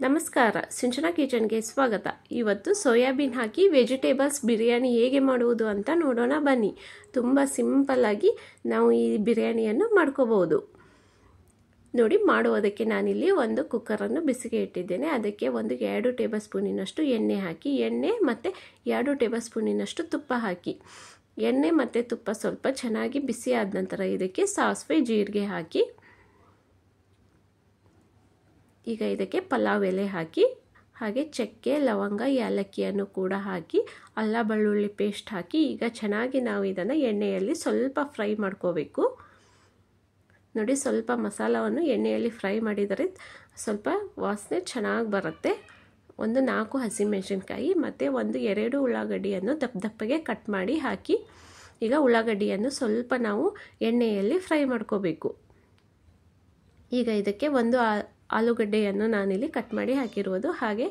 ನಮಸ್ಕಾರ, ಸಿಂಚನಾ ಕಿಚನ್ಗೆ ಸ್ವಾಗತ. ಇವತ್ತು ಸೋಯಾಬೀನ್ ಹಾಕಿ ವೆಜಿಟೇಬಲ್ಸ್ ಬಿರಿಯಾನಿ ಹೇಗೆ ಮಾಡುವುದು ಅಂತ ನೋಡೋಣ ಬನ್ನಿ. ತುಂಬ ಸಿಂಪಲ್ ಆಗಿ ನಾವು ಈ ಬಿರಿಯಾನಿಯನ್ನು ಮಾಡ್ಕೋಬಹುದು. ನೋಡಿ, ಮಾಡುವುದಕ್ಕೆ ನಾನಿಲ್ಲಿ ಒಂದು ಕುಕ್ಕರನ್ನು ಬಿಸಿಗೆ ಇಟ್ಟಿದ್ದೇನೆ. ಅದಕ್ಕೆ 2 ಟೇಬಲ್ ಸ್ಪೂನಿನಷ್ಟು ಎಣ್ಣೆ ಹಾಕಿ, ಎಣ್ಣೆ ಮತ್ತು 2 ಟೇಬಲ್ ಸ್ಪೂನಿನಷ್ಟು ತುಪ್ಪ ಹಾಕಿ. ಎಣ್ಣೆ ಮತ್ತು ತುಪ್ಪ ಸ್ವಲ್ಪ ಚೆನ್ನಾಗಿ ಬಿಸಿ ಆದ ನಂತರ ಇದಕ್ಕೆ ಸಾಸಿವೆ ಜೀರಿಗೆ ಹಾಕಿ, ಈಗ ಇದಕ್ಕೆ ಪಲಾವ್ ಎಲೆ ಹಾಕಿ, ಹಾಗೆ ಚಕ್ಕೆ ಲವಂಗ ಏಲಕ್ಕಿಯನ್ನು ಕೂಡ ಹಾಕಿ, ಅಲ್ಲ ಬೆಳ್ಳುಳ್ಳಿ ಪೇಸ್ಟ್ ಹಾಕಿ ಈಗ ಚೆನ್ನಾಗಿ ನಾವು ಇದನ್ನು ಎಣ್ಣೆಯಲ್ಲಿ ಸ್ವಲ್ಪ ಫ್ರೈ ಮಾಡ್ಕೋಬೇಕು. ನೋಡಿ, ಸ್ವಲ್ಪ ಮಸಾಲವನ್ನು ಎಣ್ಣೆಯಲ್ಲಿ ಫ್ರೈ ಮಾಡಿದರೆ ಸ್ವಲ್ಪ ವಾಸನೆ ಚೆನ್ನಾಗಿ ಬರುತ್ತೆ. 4 ಹಸಿಮೆಣಸಿನ್ಕಾಯಿ ಮತ್ತು 2 ಉಳ್ಳಾಗಡ್ಡಿಯನ್ನು ದಪ್ಪಗೆ ಕಟ್ ಮಾಡಿ ಹಾಕಿ, ಈಗ ಉಳ್ಳಾಗಡ್ಡಿಯನ್ನು ಸ್ವಲ್ಪ ನಾವು ಎಣ್ಣೆಯಲ್ಲಿ ಫ್ರೈ ಮಾಡ್ಕೋಬೇಕು. ಈಗ ಇದಕ್ಕೆ 1 ಆಲೂಗಡ್ಡೆಯನ್ನು ನಾನಿಲ್ಲಿ ಕಟ್ ಮಾಡಿ ಹಾಕಿರುವುದು, ಹಾಗೆ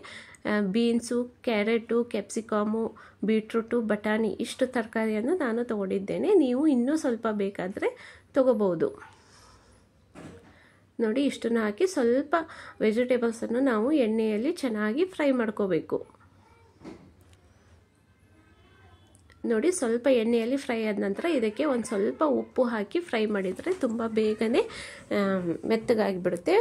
ಬೀನ್ಸು, ಕ್ಯಾರೆಟು, ಕ್ಯಾಪ್ಸಿಕಮು, ಬೀಟ್ರೂಟು, ಬಟಾಣಿ ಇಷ್ಟು ತರಕಾರಿಯನ್ನು ನಾನು ತಗೊಂಡಿದ್ದೇನೆ. ನೀವು ಇನ್ನೂ ಸ್ವಲ್ಪ ಬೇಕಾದರೆ ತಗೋಬಹುದು. ನೋಡಿ, ಇಷ್ಟನ್ನು ಹಾಕಿ ಸ್ವಲ್ಪ ವೆಜಿಟೇಬಲ್ಸನ್ನು ನಾವು ಎಣ್ಣೆಯಲ್ಲಿ ಚೆನ್ನಾಗಿ ಫ್ರೈ ಮಾಡ್ಕೋಬೇಕು. ನೋಡಿ, ಸ್ವಲ್ಪ ಎಣ್ಣೆಯಲ್ಲಿ ಫ್ರೈ ಆದ ನಂತರ ಇದಕ್ಕೆ ಒಂದು ಸ್ವಲ್ಪ ಉಪ್ಪು ಹಾಕಿ ಫ್ರೈ ಮಾಡಿದರೆ ತುಂಬ ಬೇಗನೆ ಮೆತ್ತಗಾಗಿಬಿಡುತ್ತೆ.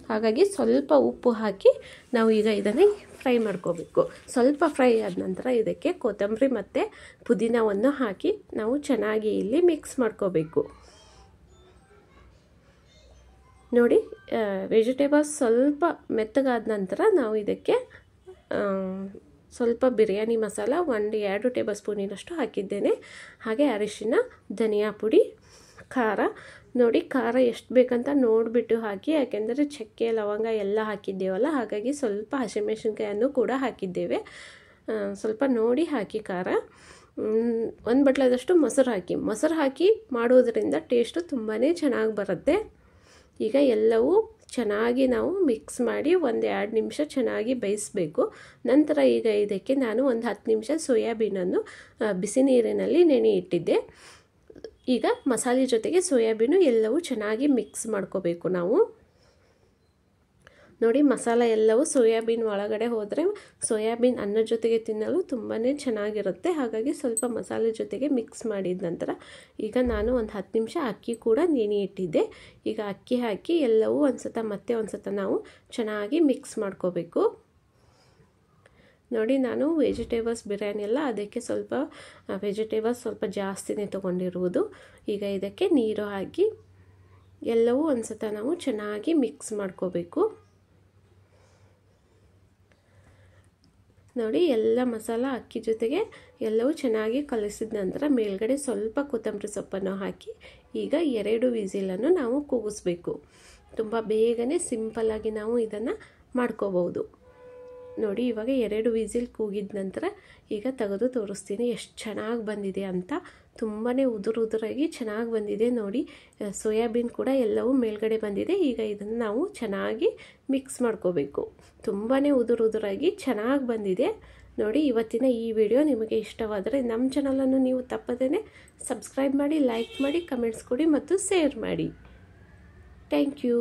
ಹಾಗಾಗಿ ಸ್ವಲ್ಪ ಉಪ್ಪು ಹಾಕಿ ನಾವು ಈಗ ಇದನ್ನು ಫ್ರೈ ಮಾಡ್ಕೋಬೇಕು. ಸ್ವಲ್ಪ ಫ್ರೈ ಆದ ನಂತರ ಇದಕ್ಕೆ ಕೊತ್ತಂಬರಿ ಮತ್ತು ಪುದೀನವನ್ನು ಹಾಕಿ ನಾವು ಚೆನ್ನಾಗಿ ಇಲ್ಲಿ ಮಿಕ್ಸ್ ಮಾಡ್ಕೋಬೇಕು. ನೋಡಿ, ವೆಜಿಟೇಬಲ್ಸ್ ಸ್ವಲ್ಪ ಮೆತ್ತಗಾದ ನಂತರ ನಾವು ಇದಕ್ಕೆ ಸ್ವಲ್ಪ ಬಿರಿಯಾನಿ ಮಸಾಲ 2 ಟೇಬಲ್ ಸ್ಪೂನಿನಷ್ಟು ಹಾಕಿದ್ದೇನೆ. ಹಾಗೆ ಅರಿಶಿನ, ಧನಿಯಾ ಪುಡಿ, ಖಾರ. ನೋಡಿ, ಖಾರ ಎಷ್ಟು ಬೇಕಂತ ನೋಡಿಬಿಟ್ಟು ಹಾಕಿ, ಯಾಕೆಂದರೆ ಚಕ್ಕೆ ಲವಂಗ ಎಲ್ಲ ಹಾಕಿದ್ದೇವಲ್ಲ, ಹಾಗಾಗಿ ಸ್ವಲ್ಪ ಹಸಿಮೆಣಸಿನ್ಕಾಯನ್ನು ಕೂಡ ಹಾಕಿದ್ದೇವೆ. ಸ್ವಲ್ಪ ನೋಡಿ ಹಾಕಿ ಖಾರ. 1 ಬಟ್ಲದಷ್ಟು ಮೊಸರು ಹಾಕಿ ಮಾಡೋದರಿಂದ ಟೇಸ್ಟು ತುಂಬಾ ಚೆನ್ನಾಗಿ ಬರುತ್ತೆ. ಈಗ ಎಲ್ಲವೂ ಚೆನ್ನಾಗಿ ನಾವು ಮಿಕ್ಸ್ ಮಾಡಿ 1-2 ನಿಮಿಷ ಚೆನ್ನಾಗಿ ಬೇಯಿಸಬೇಕು. ನಂತರ ಈಗ ಇದಕ್ಕೆ ನಾನು 10 ನಿಮಿಷ ಸೋಯಾಬೀನನ್ನು ಬಿಸಿ ನೀರಿನಲ್ಲಿ ನೆನೆ ಇಟ್ಟಿದ್ದೆ. ಈಗ ಮಸಾಲೆ ಜೊತೆಗೆ ಸೋಯಾಬೀನು ಎಲ್ಲವೂ ಚೆನ್ನಾಗಿ ಮಿಕ್ಸ್ ಮಾಡ್ಕೋಬೇಕು ನಾವು. ನೋಡಿ, ಮಸಾಲ ಎಲ್ಲವೂ ಸೋಯಾಬೀನ್ ಒಳಗಡೆ ಹೋದರೆ ಸೋಯಾಬೀನ್ ಅನ್ನ ಜೊತೆಗೆ ತಿನ್ನಲು ತುಂಬಾ ಚೆನ್ನಾಗಿರುತ್ತೆ. ಹಾಗಾಗಿ ಸ್ವಲ್ಪ ಮಸಾಲೆ ಜೊತೆಗೆ ಮಿಕ್ಸ್ ಮಾಡಿದ ನಂತರ ಈಗ ನಾನು 10 ನಿಮಿಷ ಅಕ್ಕಿ ಕೂಡ ನೆನೆ ಇಟ್ಟಿದ್ದೆ. ಈಗ ಅಕ್ಕಿ ಹಾಕಿ ಎಲ್ಲವೂ ಮತ್ತೆ ಒಂದು ಸತ ನಾವು ಚೆನ್ನಾಗಿ ಮಿಕ್ಸ್ ಮಾಡ್ಕೋಬೇಕು. ನೋಡಿ, ನಾನು ವೆಜಿಟೇಬಲ್ಸ್ ಬಿರಿಯಾನಿ ಎಲ್ಲ ಅದಕ್ಕೆ ಸ್ವಲ್ಪ ವೆಜಿಟೇಬಲ್ಸ್ ಸ್ವಲ್ಪ ಜಾಸ್ತಿನೇ ತೊಗೊಂಡಿರುವುದು. ಈಗ ಇದಕ್ಕೆ ನೀರು ಹಾಕಿ ಎಲ್ಲವೂ ಒಂದು ಸತ ನಾವು ಚೆನ್ನಾಗಿ ಮಿಕ್ಸ್ ಮಾಡ್ಕೋಬೇಕು. ನೋಡಿ, ಎಲ್ಲ ಮಸಾಲ ಅಕ್ಕಿ ಜೊತೆಗೆ ಎಲ್ಲವೂ ಚೆನ್ನಾಗಿ ಕಲಿಸಿದ ನಂತರ ಮೇಲ್ಗಡೆ ಸ್ವಲ್ಪ ಕೊತ್ತಂಬರಿ ಸೊಪ್ಪನ್ನು ಹಾಕಿ ಈಗ 2 ವಿಸಿಲನ್ನು ನಾವು ಕೂಗಿಸ್ಬೇಕು. ತುಂಬ ಬೇಗನೆ ಸಿಂಪಲ್ಲಾಗಿ ನಾವು ಇದನ್ನು ಮಾಡ್ಕೋಬಹುದು. ನೋಡಿ, ಇವಾಗ 2 ವಿಸಿಲ್ ಕೂಗಿದ ನಂತರ ಈಗ ತೆಗೆದು ತೋರಿಸ್ತೀನಿ ಎಷ್ಟು ಚೆನ್ನಾಗಿ ಬಂದಿದೆ ಅಂತ. ತುಂಬಾ ಉದುರಾಗಿ ಚೆನ್ನಾಗಿ ಬಂದಿದೆ. ನೋಡಿ, ಸೋಯಾಬೀನ್ ಕೂಡ ಎಲ್ಲವೂ ಮೇಲ್ಗಡೆ ಬಂದಿದೆ. ಈಗ ಇದನ್ನು ನಾವು ಚೆನ್ನಾಗಿ ಮಿಕ್ಸ್ ಮಾಡ್ಕೋಬೇಕು. ತುಂಬಾ ಉದುರಾಗಿ ಚೆನ್ನಾಗಿ ಬಂದಿದೆ. ನೋಡಿ, ಇವತ್ತಿನ ಈ ವಿಡಿಯೋ ನಿಮಗೆ ಇಷ್ಟವಾದರೆ ನಮ್ಮ ಚಾನಲನ್ನು ನೀವು ತಪ್ಪದೇ ಸಬ್ಸ್ಕ್ರೈಬ್ ಮಾಡಿ, ಲೈಕ್ ಮಾಡಿ, ಕಮೆಂಟ್ಸ್ ಕೊಡಿ ಮತ್ತು ಶೇರ್ ಮಾಡಿ. Thank you.